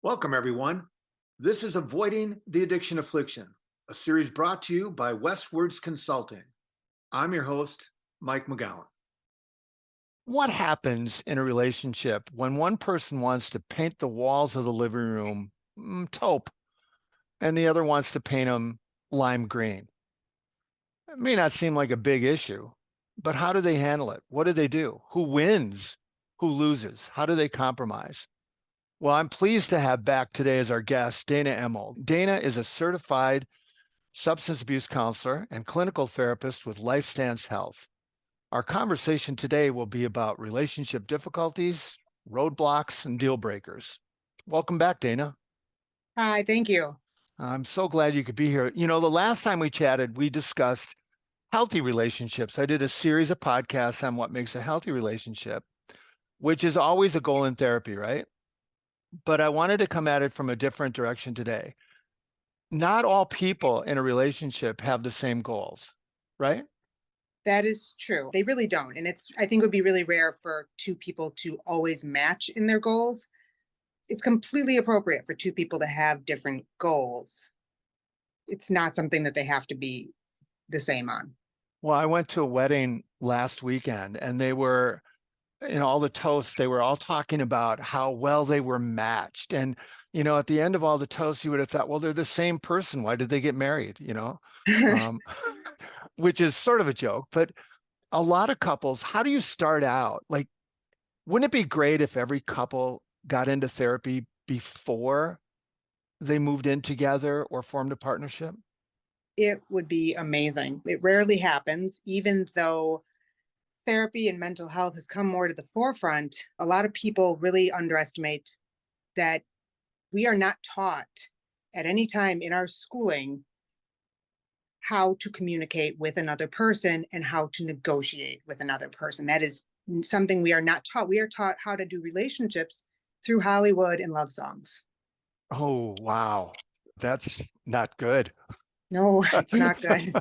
Welcome, everyone. This is Avoiding the Addiction Affliction, a series brought to you by Westwards Consulting. I'm your host, Mike McGowan. What happens in a relationship when one person wants to paint the walls of the living room taupe and the other wants to paint them lime green? It may not seem like a big issue, but how do they handle it? What do they do? Who wins? Who loses? How do they compromise? Well, I'm pleased to have back today as our guest, Dana Emold. Dana is a certified substance abuse counselor and clinical therapist with LifeStance Health. Our conversation today will be about relationship difficulties, roadblocks, and deal breakers. Welcome back, Dana. Hi, thank you. I'm so glad you could be here. You know, the last time we chatted, we discussed healthy relationships. I did a series of podcasts on what makes a healthy relationship, which is always a goal in therapy, right? But I wanted to come at it from a different direction today. Not all people in a relationship have the same goals, right? That is true. They really don't. And I think it would be really rare for two people to always match in their goals. It's completely appropriate for two people to have different goals. It's not something that they have to be the same on. Well, I went to a wedding last weekend and they were, all the toasts, they were all talking about how well they were matched. And, at the end of all the toasts, you would have thought, well, they're the same person. Why did they get married? Um, which is sort of a joke, but a lot of couples, how do you start out? Like, wouldn't it be great if every couple got into therapy before they moved in together or formed a partnership? It would be amazing. It rarely happens, even though therapy and mental health has come more to the forefront. A lot of people really underestimate that we are not taught at any time in our schooling how to communicate with another person and how to negotiate with another person. That is something we are not taught. We are taught how to do relationships through Hollywood and love songs. Oh, wow. That's not good. No, it's not good.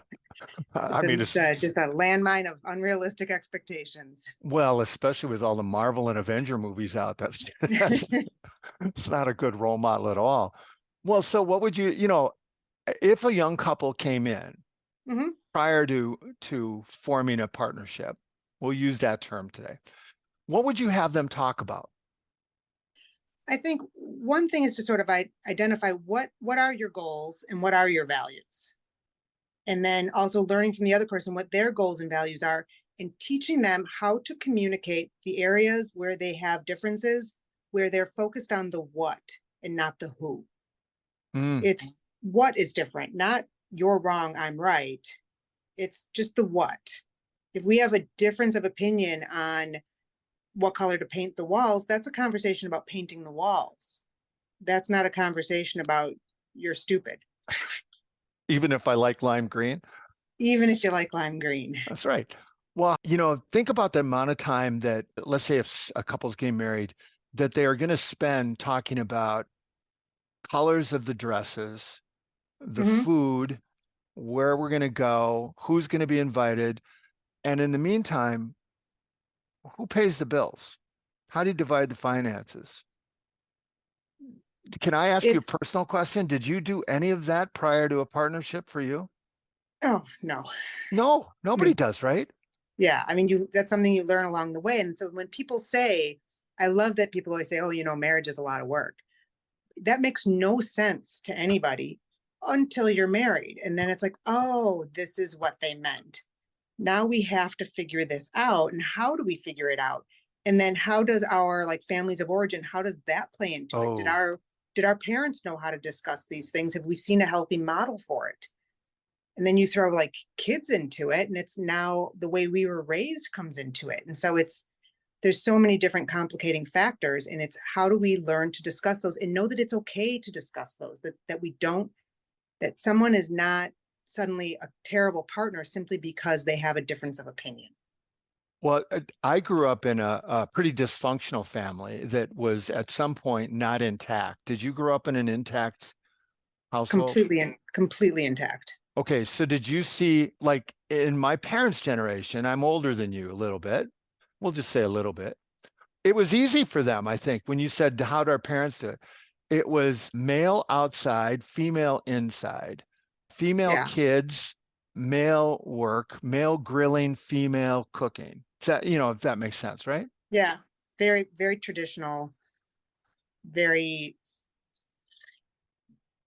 I mean, It's just a landmine of unrealistic expectations. well, especially with all the Marvel and Avenger movies out, that's it's not a good role model at all. Well, so what would if a young couple came in Mhm. prior to forming a partnership, we'll use that term today, what would you have them talk about? I think one thing is to sort of identify what are your goals and what are your values. And then also learning from the other person what their goals and values are and teaching them how to communicate the areas where they have differences, where they're focused on the what and not the who. Mm. It's what is different, not you're wrong, I'm right. It's just the what. If we have a difference of opinion on what color to paint the walls, that's a conversation about painting the walls. That's not a conversation about you're stupid. Even if I like lime green? Even if you like lime green. That's right. Well, think about the amount of time that, let's say if a couple's getting married, that they are going to spend talking about colors of the dresses, the Mhm. food, where we're going to go, who's going to be invited. And in the meantime, who pays the bills? How do you divide the finances? Can I ask you a It's personal question? Did you do any of that prior to a partnership for you? oh no. No, I nobody mean, does, right? yeah, I mean that's something you learn along the way. And so when people say, I love that people always say, oh, marriage is a lot of work. That makes no sense to anybody until you're married. And then it's like, oh, this is what they meant. Now we have to figure this out. And how do we figure it out? And then how does our like families of origin, how does that play into it? Did Oh, our parents know how to discuss these things? Have we seen a healthy model for it? And then you throw like kids into it, and it's now the way we were raised comes into it. And so there's so many different complicating factors, and it's how do we learn to discuss those and know that it's okay to discuss those, that we don't, that someone is not suddenly a terrible partner simply because they have a difference of opinion. well, I grew up in a pretty dysfunctional family that was at some point not intact. Did you grow up in an intact household? completely intact. Okay, so did you see, like in my parents' generation, I'm older than you a little bit. We'll just say a little bit. It was easy for them, I think, when you said, how do our parents do it? It was male outside, female inside, female Yeah. kids, male work, male grilling, female cooking. Is that, if that makes sense, right? Yeah. Very, very traditional, very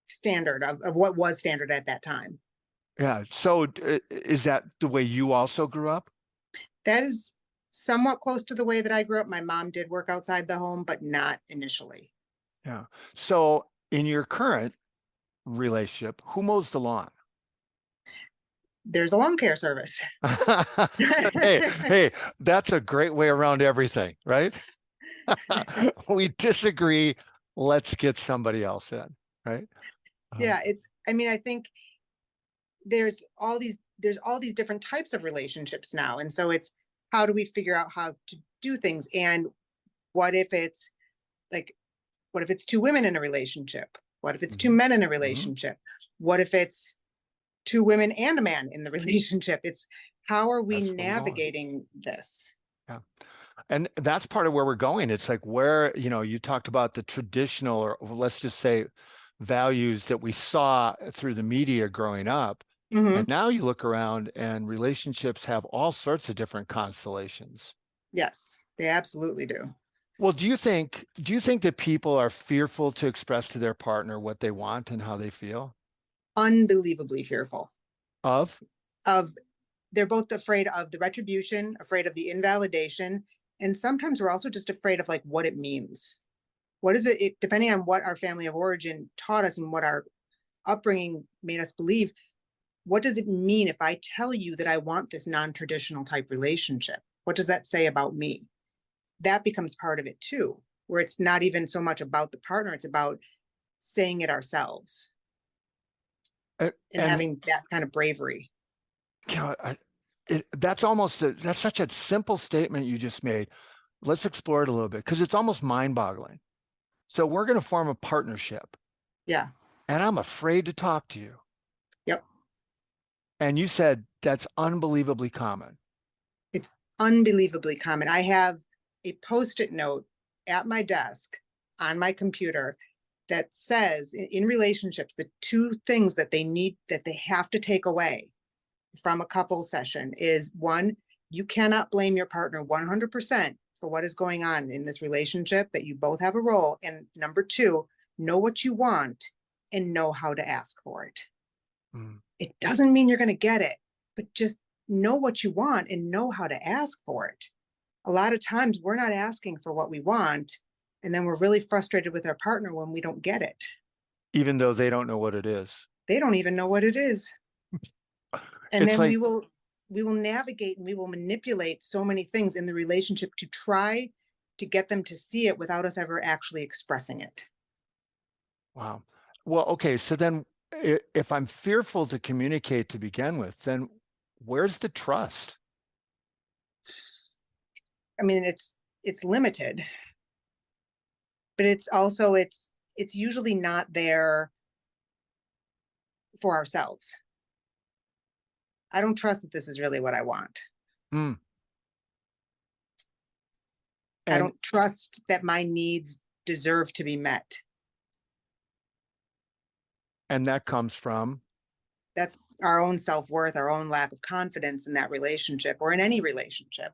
standard of what was standard at that time. Yeah. So is that the way you also grew up? That is somewhat close to the way that I grew up. My mom did work outside the home, but not initially. Yeah. So in your current relationship, who mows the lawn? There's a lawn care service. Hey, hey, that's a great way around everything, right? We disagree. Let's get somebody else in, right? Uh, Yeah, I mean, I think there's all these different types of relationships now. And so it's how do we figure out how to do things? And what if it's like what if it's two women in a relationship? What if it's two mhm, men in a mhm. relationship? What if it's two women and a man in the relationship? It's how are we That's where we're going. navigating this? Yeah. And that's part of where we're going. It's like where, you talked about the traditional, or let's just say values that we saw through the media growing up. And Hmm. now you look around and relationships have all sorts of different constellations. Yes, they absolutely do. Well, do you think that people are fearful to express to their partner what they want and how they feel? Unbelievably fearful Of? of they're both afraid of the retribution, afraid of the invalidation, and sometimes we're also just afraid of like what it means. What is it, depending on what our family of origin taught us and what our upbringing made us believe, what does it mean if I tell you that I want this non-traditional type relationship? What does that say about me? That becomes part of it too, where it's not even so much about the partner, it's about saying it ourselves and And having that kind of bravery. that's such a simple statement you just made. Let's explore it a little bit because it's almost mind-boggling. So we're going to form a partnership, Yeah. and I'm afraid to talk to you. Yep. And you said that's unbelievably common. It's unbelievably common. I have a post-it note at my desk on my computer that says in relationships, the two things that they have to take away from a couple session is one, you cannot blame your partner 100% for what is going on in this relationship, that you both have a role. And number two, know what you want and know how to ask for it. Mm. It doesn't mean you're going to get it, but just know what you want and know how to ask for it. A lot of times we're not asking for what we want, and then we're really frustrated with our partner when we don't get it. Even though they don't know what it is. They don't even know what it is. And It's then like, we will navigate and we will manipulate so many things in the relationship to try to get them to see it without us ever actually expressing it. wow. Well, okay. So then if I'm fearful to communicate to begin with, then where's the trust? I mean, it's limited, but it's usually not there for ourselves. I don't trust that this is really what I want. Mm. I And don't trust that my needs deserve to be met. and that comes from. That's our own self-worth, our own lack of confidence in that relationship or in any relationship.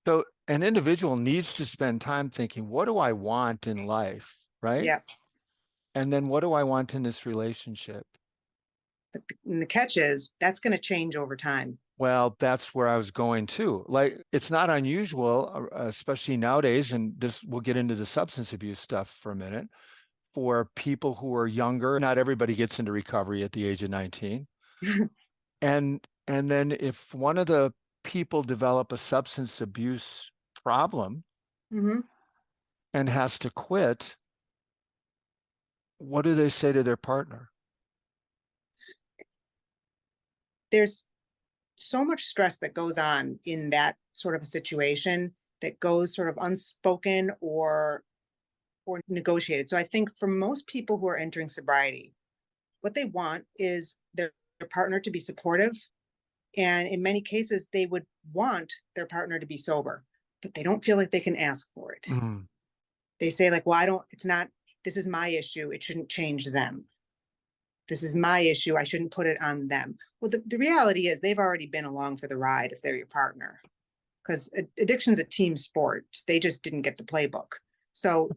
So an individual needs to spend time thinking, what do I want in life? Right. Yeah. And then what do I want in this relationship? And the catch is that's going to change over time. Well, that's where I was going too. Like, it's not unusual, especially nowadays, and this we'll get into the substance abuse stuff for a minute, for people who are younger. Not everybody gets into recovery at the age of 19. And then if one of the people develop a substance abuse problem Hmm. and has to quit, what do they say to their partner? There's so much stress that goes on in that sort of a situation that goes sort of unspoken or negotiated. So I think for most people who are entering sobriety, what they want is their partner to be supportive. And in many cases, they would want their partner to be sober, but they don't feel like they can ask for it. Mhm. They say, like, well, I don't, it's not, this is my issue. It shouldn't change them. This is my issue. I shouldn't put it on them. Well, the reality is they've already been along for the ride if they're your partner, because addiction's a team sport. They just didn't get the playbook. So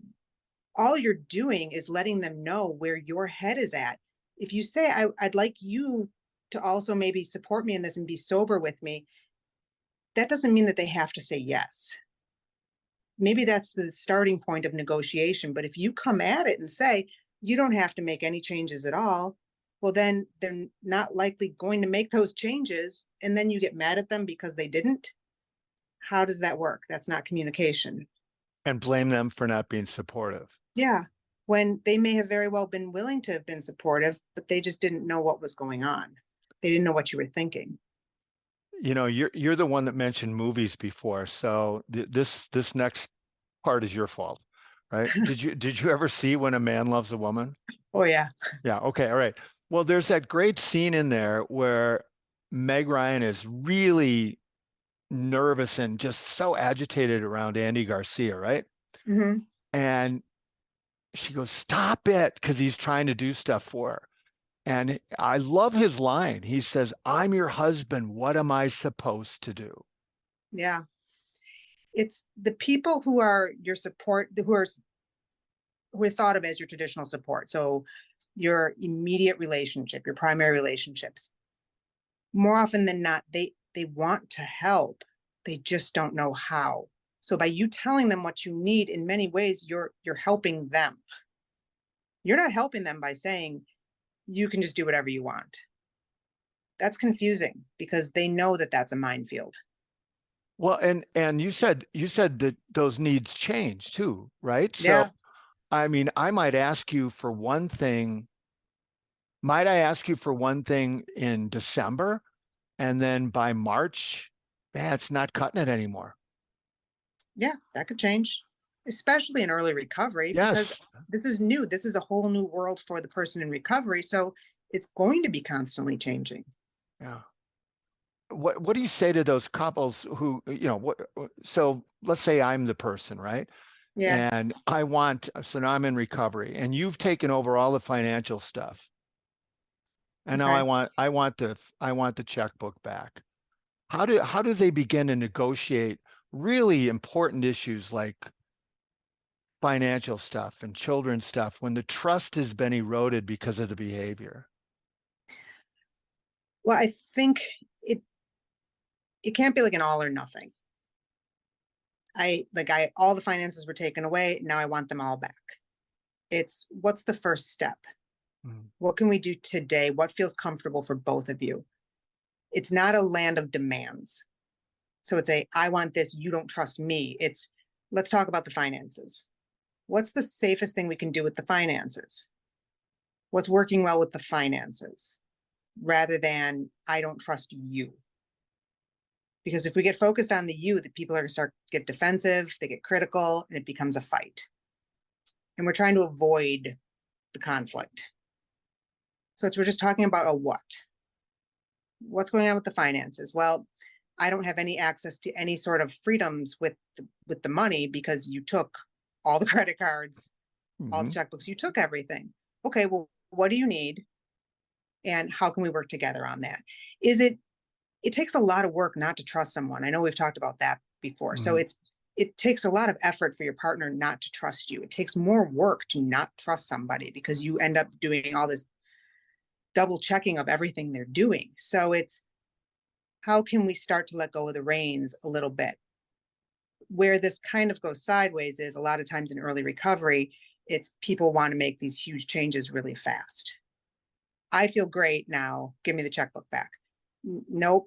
all you're doing is letting them know where your head is at. If you say, I'd like you to also maybe support me in this and be sober with me, that doesn't mean that they have to say yes. Maybe that's the starting point of negotiation. But if you come at it and say, you don't have to make any changes at all, well, then they're not likely going to make those changes. And then you get mad at them because they didn't. How does that work? That's not communication. And blame them for not being supportive. Yeah. When they may have very well been willing to have been supportive, but they just didn't know what was going on. They didn't know what you were thinking. You know, you're the one that mentioned movies before, so this next part is your fault, right? Did you ever see When a Man Loves a Woman? Oh, yeah. Yeah, okay, all right. Well, there's that great scene in there where Meg Ryan is really nervous and just so agitated around Andy Garcia, right? Hmm. And she goes, "Stop it," because he's trying to do stuff for her. And I love his line. He says, "I'm your husband. What am I supposed to do?" Yeah. It's the people who are your support, who are thought of as your traditional support. So your immediate relationship, your primary relationships. More often than not, they want to help. They just don't know how. So by you telling them what you need, in many ways, you're helping them. You're not helping them by saying you can just do whatever you want. That's confusing because they know that that's a minefield. Well, and you said that those needs change too, right? So, Yeah. I mean, I might ask you for one thing. Might I ask you for one thing in December, and then by March, man, it's not cutting it anymore. Yeah, that could change, especially in early recovery, because Yes. this is new. This is a whole new world for the person in recovery. So it's going to be constantly changing. Yeah. What do you say to those couples who, so let's say I'm the person, right? Yeah. And so now I'm in recovery and you've taken over all the financial stuff. And now I Okay. want I want the I want the checkbook back. How do they begin to negotiate really important issues like financial stuff and children's stuff when the trust has been eroded because of the behavior? Well, I think it it can't be like an all or nothing. I all the finances were taken away. Now I want them all back. It's what's the first step? Mm, What can we do today? What feels comfortable for both of you? It's not a land of demands. So it's a I want this, you don't trust me. It's let's talk about the finances. What's the safest thing we can do with the finances? What's working well with the finances rather than I don't trust you? Because if we get focused on the you, the people are going to start get defensive, they get critical, and it becomes a fight. And we're trying to avoid the conflict. So we're just talking about a what. What's going on with the finances? Well, I don't have any access to any sort of freedoms with the money because you took all the credit cards, all the mhm. checkbooks, you took everything. Okay, well, what do you need? And how can we work together on that? Is it takes a lot of work not to trust someone. I know we've talked about that before. So Mhm. it takes a lot of effort for your partner not to trust you. It takes more work to not trust somebody because you end up doing all this double checking of everything they're doing. So it's how can we start to let go of the reins a little bit? Where this kind of goes sideways is a lot of times in early recovery, it's people want to make these huge changes really fast. I feel great now. Give me the checkbook back. Nope.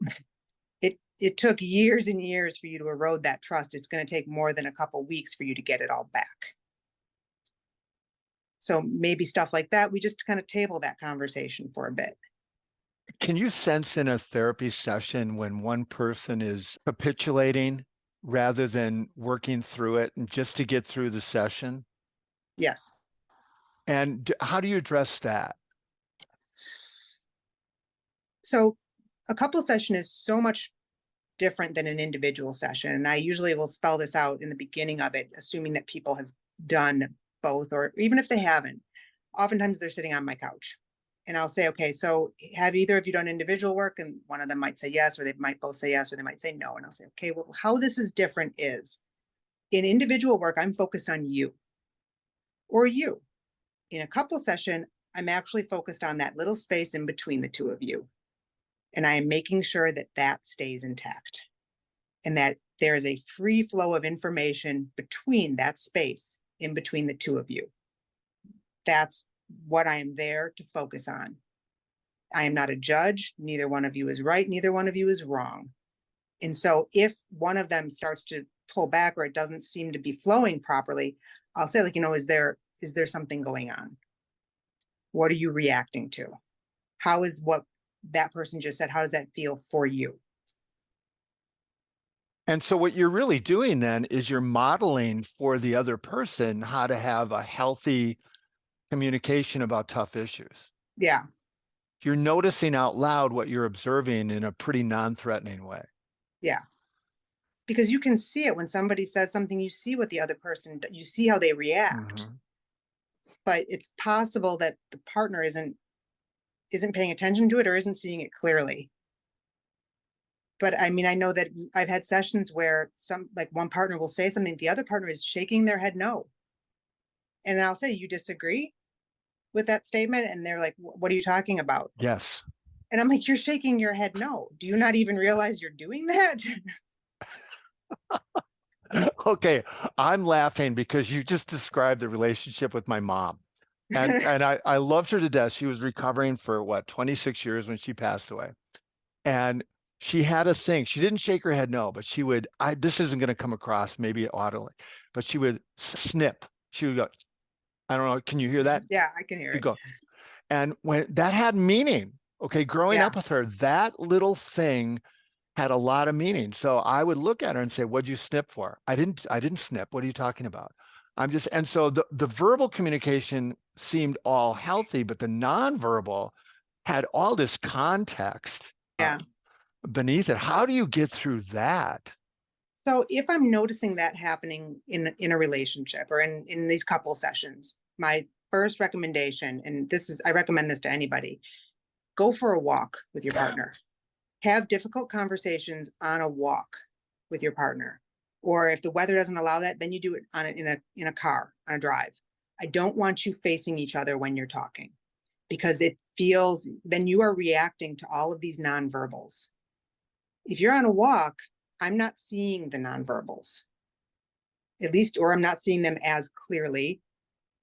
It took years and years for you to erode that trust. It's going to take more than a couple weeks for you to get it all back. So maybe stuff like that, we just kind of table that conversation for a bit. Can you sense in a therapy session when one person is capitulating rather than working through it and just to get through the session? Yes. And how do you address that? So a couple session is so much different than an individual session. And I usually will spell this out in the beginning of it, assuming that people have done both, or even if they haven't, oftentimes they're sitting on my couch. And I'll say, okay, so have either of you done individual work? And one of them might say yes, or they might both say yes, or they might say no. And I'll say, okay, well, how this is different is in individual work, I'm focused on you or you. In a couple session, I'm actually focused on that little space in between the two of you. And I am making sure that that stays intact and that there is a free flow of information between that space in between the two of you. That's what I am there to focus on. I am not a judge. Neither one of you is right. Neither one of you is wrong. And so if one of them starts to pull back or it doesn't seem to be flowing properly, I'll say, like, is there something going on? What are you reacting to? How is what that person just said, how does that feel for you? And so what you're really doing then is you're modeling for the other person how to have a healthy communication about tough issues. Yeah. You're noticing out loud what you're observing in a pretty non-threatening way. Yeah. Because you can see it when somebody says something, you see what the other person, you see how they react. Mhm. But it's possible that the partner isn't paying attention to it or isn't seeing it clearly. But I mean, I know that I've had sessions where like one partner will say something, the other partner is shaking their head no. And then I'll say, you disagree with that statement? And they're like, what are you talking about? Yes. And I'm like, you're shaking your head no. Do you not even realize you're doing that? Okay, I'm laughing because you just described the relationship with my mom. And I loved her to death. She was recovering for what, 26 years when she passed away. And she had a thing. She didn't shake her head no, but she would, this isn't going to come across maybe audibly, but she would snip. She would go, I don't know, can you hear that? Yeah, I can hear She'd it. go, and when that had meaning, okay, growing Yeah. up with her, that little thing had a lot of meaning. So I would look at her and say, "What'd you snip for?" I didn't snip. What are you talking about? I'm just, and so the verbal communication seemed all healthy, but the nonverbal had all this context Yeah. beneath it. How do you get through that? So if I'm noticing that happening in a relationship or in these couple sessions, my first recommendation, and I recommend this to anybody, go for a walk with your partner. Have difficult conversations on a walk with your partner. Or if the weather doesn't allow that, then you do it in a car, on a drive. I don't want you facing each other when you're talking because it feels then you are reacting to all of these nonverbals. If you're on a walk, I'm not seeing the nonverbals, at least, or I'm not seeing them as clearly.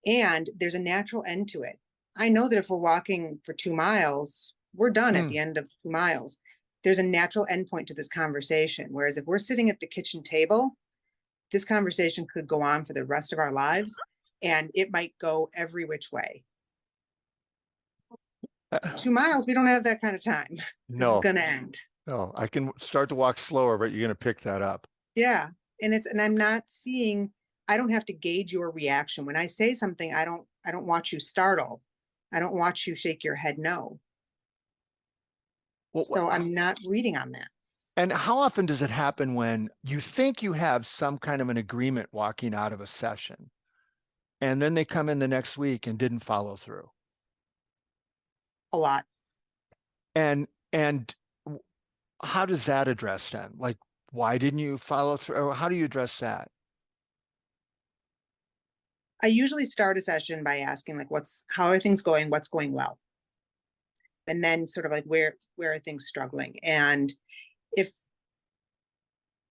And there's a natural end to it. I know that if we're walking for 2 miles, we're done at Hmm. the end of 2 miles. There's a natural endpoint to this conversation. Whereas if we're sitting at the kitchen table, this conversation could go on for the rest of our lives and it might go every which way. 2 miles, we don't have that kind of time. This is No, going to end. no, I can start to walk slower, but you're going to pick that up. Yeah. And I'm not seeing, I don't have to gauge your reaction. When I say something, I don't want you startled. I don't want you shake your head no. Well, So I'm not reading on that. and how often does it happen when you think you have some kind of an agreement walking out of a session, and then they come in the next week and didn't follow through? A lot. And how does that address then? Like, why didn't you follow through? Or how do you address that? I usually start a session by asking like how are things going? What's going well? And then sort of like where are things struggling? And if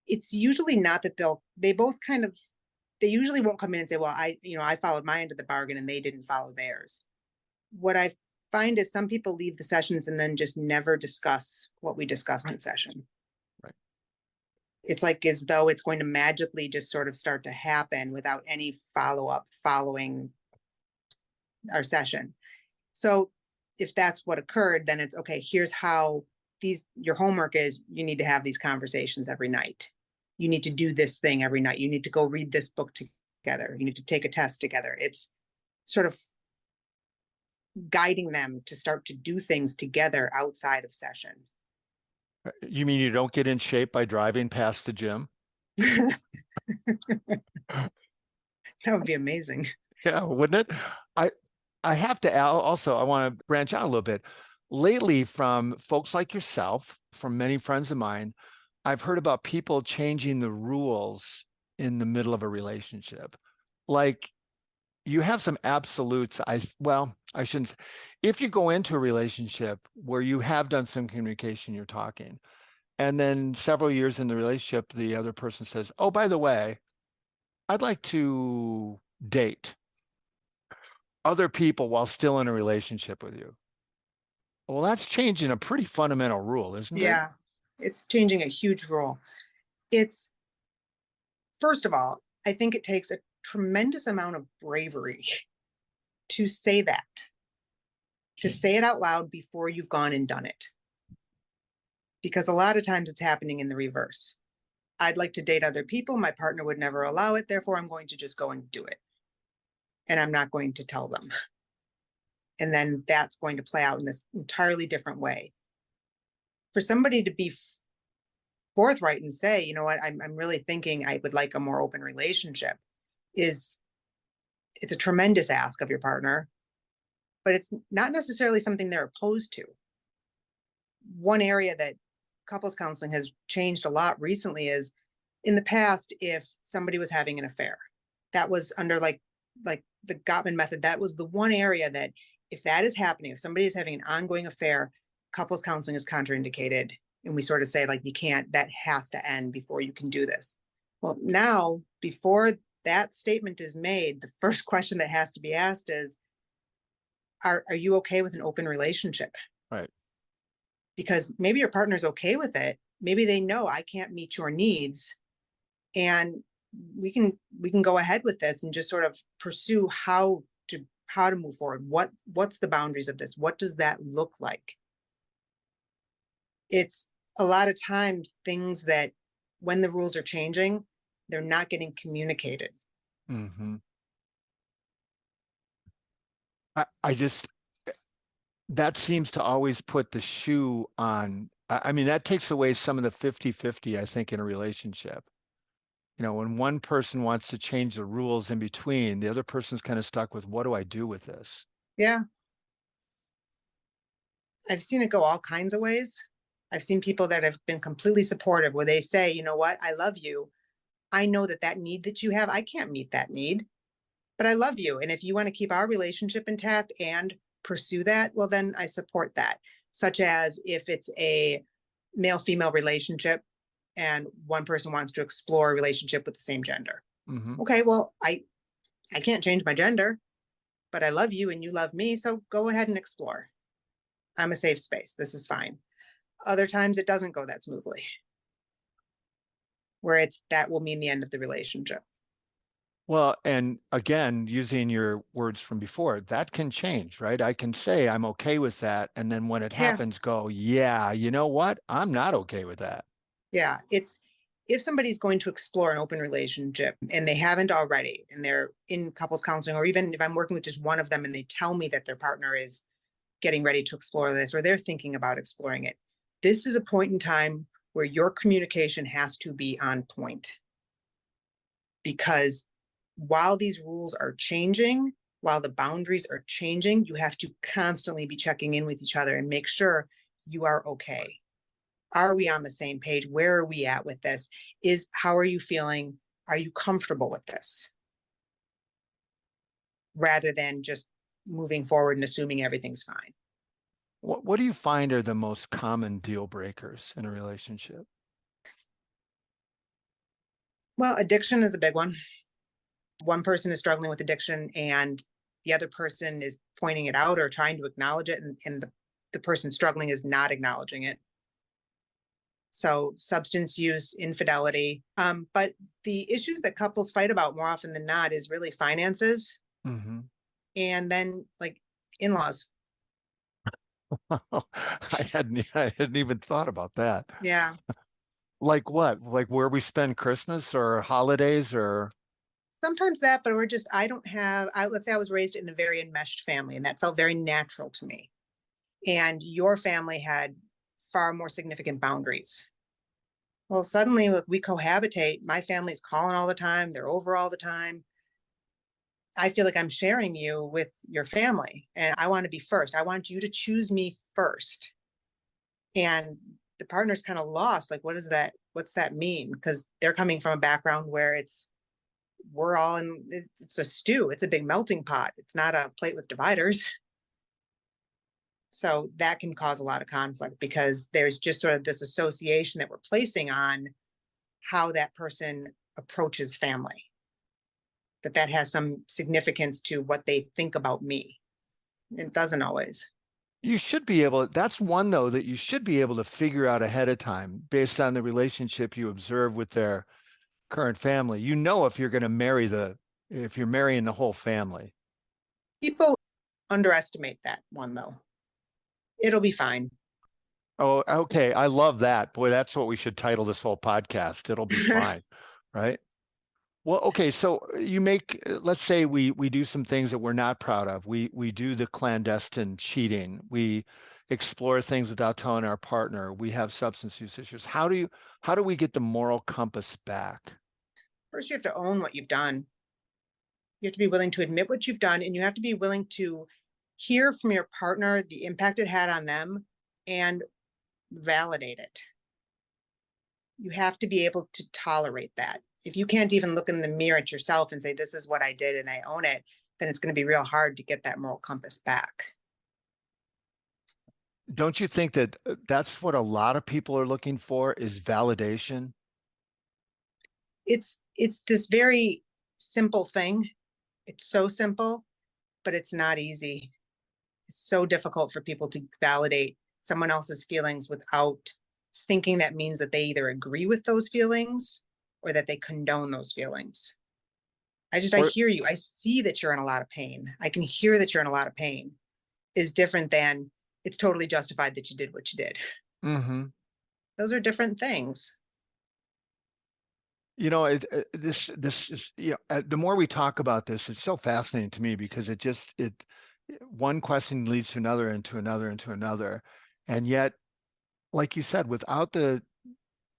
it's usually not that they both kind of they usually won't come in and say, well, I followed my end of the bargain and they didn't follow theirs. What I find is some people leave the sessions and then just never discuss what we discussed Right, in session. right. It's like as though it's going to magically just sort of start to happen without any follow-up following our session. So if that's what occurred, then it's okay, here's how your homework is you need to have these conversations every night. You need to do this thing every night. You need to go read this book together. You need to take a test together. It's sort of guiding them to start to do things together outside of session. You mean you don't get in shape by driving past the gym? That would be amazing. Yeah, wouldn't it? I I have to also I want to branch out a little bit. Lately, from folks like yourself, from many friends of mine, I've heard about people changing the rules in the middle of a relationship. Like you have some absolutes. I shouldn't. If you go into a relationship where you have done some communication, you're talking, and then several years in the relationship, the other person says, "Oh, by the way, I'd like to date other people while still in a relationship with you." Well, that's changing a pretty fundamental rule, isn't it? Yeah, it's changing a huge role. It's, first of all, I think it takes a tremendous amount of bravery to say that, to say it out loud before you've gone and done it. Because a lot of times it's happening in the reverse. I'd like to date other people. My partner would never allow it. Therefore, I'm going to just go and do it. And I'm not going to tell them. And then that's going to play out in this entirely different way. For somebody to be forthright and say, you know what, I'm really thinking I would like a more open relationship, is it's a tremendous ask of your partner, but it's not necessarily something they're opposed to. One area that couples counseling has changed a lot recently is, in the past, if somebody was having an affair, that was under like the Gottman method, that was the one area that, if that is happening, if somebody is having an ongoing affair, couples counseling is contraindicated. And we sort of say, like, you can't, that has to end before you can do this. Well, now, before that statement is made, the first question that has to be asked is, are you okay with an open relationship? Right. Because maybe your partner's okay with it. Maybe they know, I can't meet your needs, and we can go ahead with this and just sort of pursue how to move forward. What's the boundaries of this? What does that look like? It's a lot of times things that, when the rules are changing, they're not getting communicated. Hmm. I just that seems to always put the shoe on. I mean, that takes away some of the 50-50, I think, in a relationship. When one person wants to change the rules in between, the other person's kind of stuck with, what do I do with this? Yeah, I've seen it go all kinds of ways. I've seen people that have been completely supportive, where they say, you know what, I love you. I know that that need that you have, I can't meet that need, but I love you. And if you want to keep our relationship intact and pursue that, well, then I support that. Such as if it's a male female relationship and one person wants to explore a relationship with the same gender. Hmm. Okay, well, I can't change my gender, but I love you and you love me. So go ahead and explore. I'm a safe space. This is fine. Other times it doesn't go that smoothly, where it's, that will mean the end of the relationship. Well, and again, using your words from before, that can change, right? I can say I'm okay with that. And then when it Yeah. happens, go, yeah, you know what? I'm not okay with that. Yeah. It's, if somebody's going to explore an open relationship and they haven't already, and they're in couples counseling, or even if I'm working with just one of them and they tell me that their partner is getting ready to explore this, or they're thinking about exploring it, this is a point in time where your communication has to be on point. Because while these rules are changing, while the boundaries are changing, you have to constantly be checking in with each other and make sure you are okay. Are we on the same page? Where are we at with this? How are you feeling? Are you comfortable with this? Rather than just moving forward and assuming everything's fine. What do you find are the most common deal breakers in a relationship? Well, addiction is a big one. One person is struggling with addiction and the other person is pointing it out or trying to acknowledge it, and the person struggling is not acknowledging it. So substance use, infidelity. But the issues that couples fight about more often than not is really finances, Hmm. and then like in-laws. I hadn't even thought about that. Yeah. Like what? Like where we spend Christmas or holidays or Sometimes that, but I don't have, let's say I was raised in a very enmeshed family and that felt very natural to me. And your family had far more significant boundaries. Well, suddenly we cohabitate. My family's calling all the time. They're over all the time. I feel like I'm sharing you with your family and I want to be first. I want you to choose me first. And the partner's kind of lost. Like, what is that? What's that mean? Because they're coming from a background where we're all in, it's a stew. It's a big melting pot. It's not a plate with dividers. So that can cause a lot of conflict because there's just sort of this association that we're placing on how that person approaches family, that has some significance to what they think about me. It doesn't always. You should be able, that's one though, that you should be able to figure out ahead of time based on the relationship you observe with their current family. You know, if you're going to if you're marrying the whole family. People underestimate that one though. It'll be fine. Oh, okay. I love that. Boy, that's what we should title this whole podcast. It'll be fine, right? Well, okay. So you make, let's say we do some things that we're not proud of. We do the clandestine cheating. We explore things without telling our partner. We have substance use issues. How do we get the moral compass back? First, you have to own what you've done. You have to be willing to admit what you've done, and you have to be willing to hear from your partner the impact it had on them and validate it. You have to be able to tolerate that. If you can't even look in the mirror at yourself and say, this is what I did and I own it, then it's going to be real hard to get that moral compass back. Don't you think that that's what a lot of people are looking for is validation? It's this very simple thing. It's so simple, but it's not easy. It's so difficult for people to validate someone else's feelings without thinking that means that they either agree with those feelings or that they condone those feelings. I Or hear you. I see that you're in a lot of pain. I can hear that you're in a lot of pain is different than it's totally justified that you did what you did. hmm Those are different things. You know, this is, you know, the more we talk about this, it's so fascinating to me because it one question leads to another and to another and to another. And yet, like you said, without the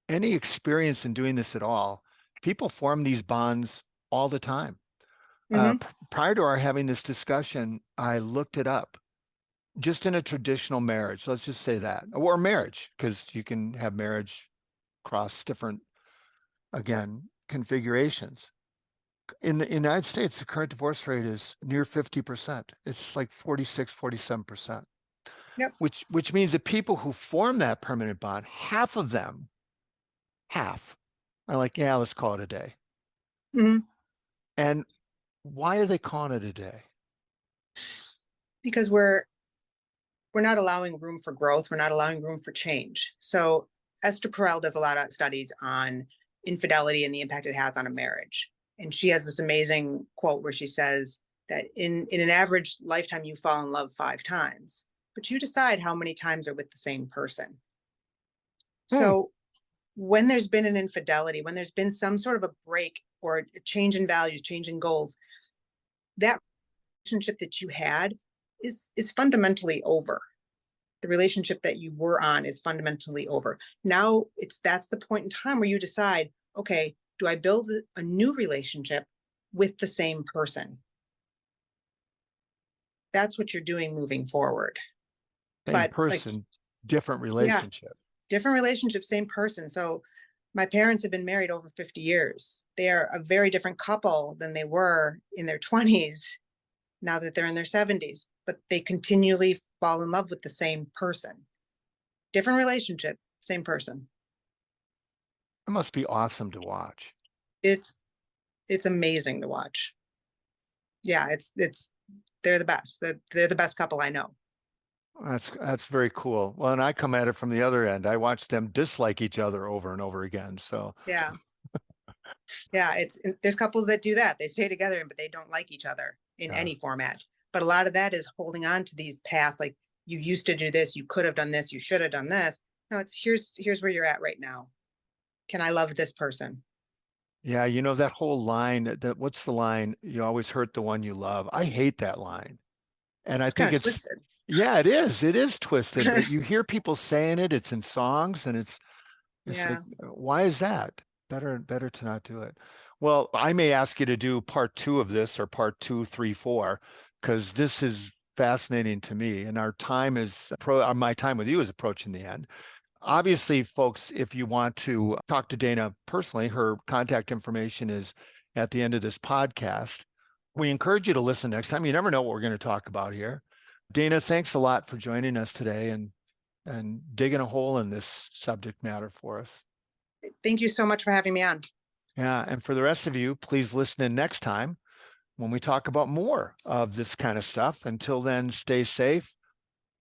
any experience in doing this at all, people form these bonds all the time. Mm-hmm. Prior to our having this discussion, I looked it up. Just in a traditional marriage, let's just say that, or marriage, because you can have marriage across different, again, configurations. In the United States, the current divorce rate is near 50%. It's like 46, 47%, Yep. which means that people who form that permanent bond, half of them, half, are like, yeah, let's call it a day. Mm-hmm. And why are they calling it a day? Because we're not allowing room for growth. We're not allowing room for change. So Esther Perel does a lot of studies on infidelity and the impact it has on a marriage. And she has this amazing quote where she says that in an average lifetime, you fall in love 5 times, but you decide how many times are with the same person. Hmm. So when there's been an infidelity, when there's been some sort of a break or a change in values, change in goals, that relationship that you had is fundamentally over. The relationship that you were on is fundamentally over. Now that's the point in time where you decide, okay, do I build a new relationship with the same person? That's what you're doing moving forward. Same But like, person, different yeah, relationship. different relationship, same person. So my parents have been married over 50 years. They are a very different couple than they were in their 20s now that they're in their 70s, but they continually fall in love with the same person. Different relationship, same person. It must be awesome to watch. It's it's amazing to watch. Yeah, it's they're the best. They're the best couple I know. That's very cool. Well, and I come at it from the other end. I watch them dislike each other over and over again. So, Yeah. Yeah, there's couples that do that. They stay together but they don't like each other in yeah. any format. But a lot of that is holding on to these past, like you used to do this, you could have done this, you should have done this. No, it's here's where you're at right now. Can I love this person? Yeah, you know that whole line, that what's the line? You always hurt the one you love. I hate that line. And I It's kind think of it's, twisted. yeah, it is. It is twisted, but you hear people saying it, it's in songs, and it's like, Yeah. why is that? Better to not do it. Well, I may ask you to do part two of this, or part two, three, four, because this is fascinating to me. And our time is my time with you is approaching the end. Obviously, folks, if you want to talk to Dana personally, her contact information is at the end of this podcast. We encourage you to listen next time. You never know what we're going to talk about here. Dana, thanks a lot for joining us today and digging a hole in this subject matter for us. Thank you so much for having me on. Yeah, and for the rest of you, please listen in next time when we talk about more of this kind of stuff. Until then, stay safe,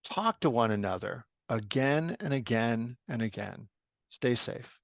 talk to one another again and again and again. Stay safe.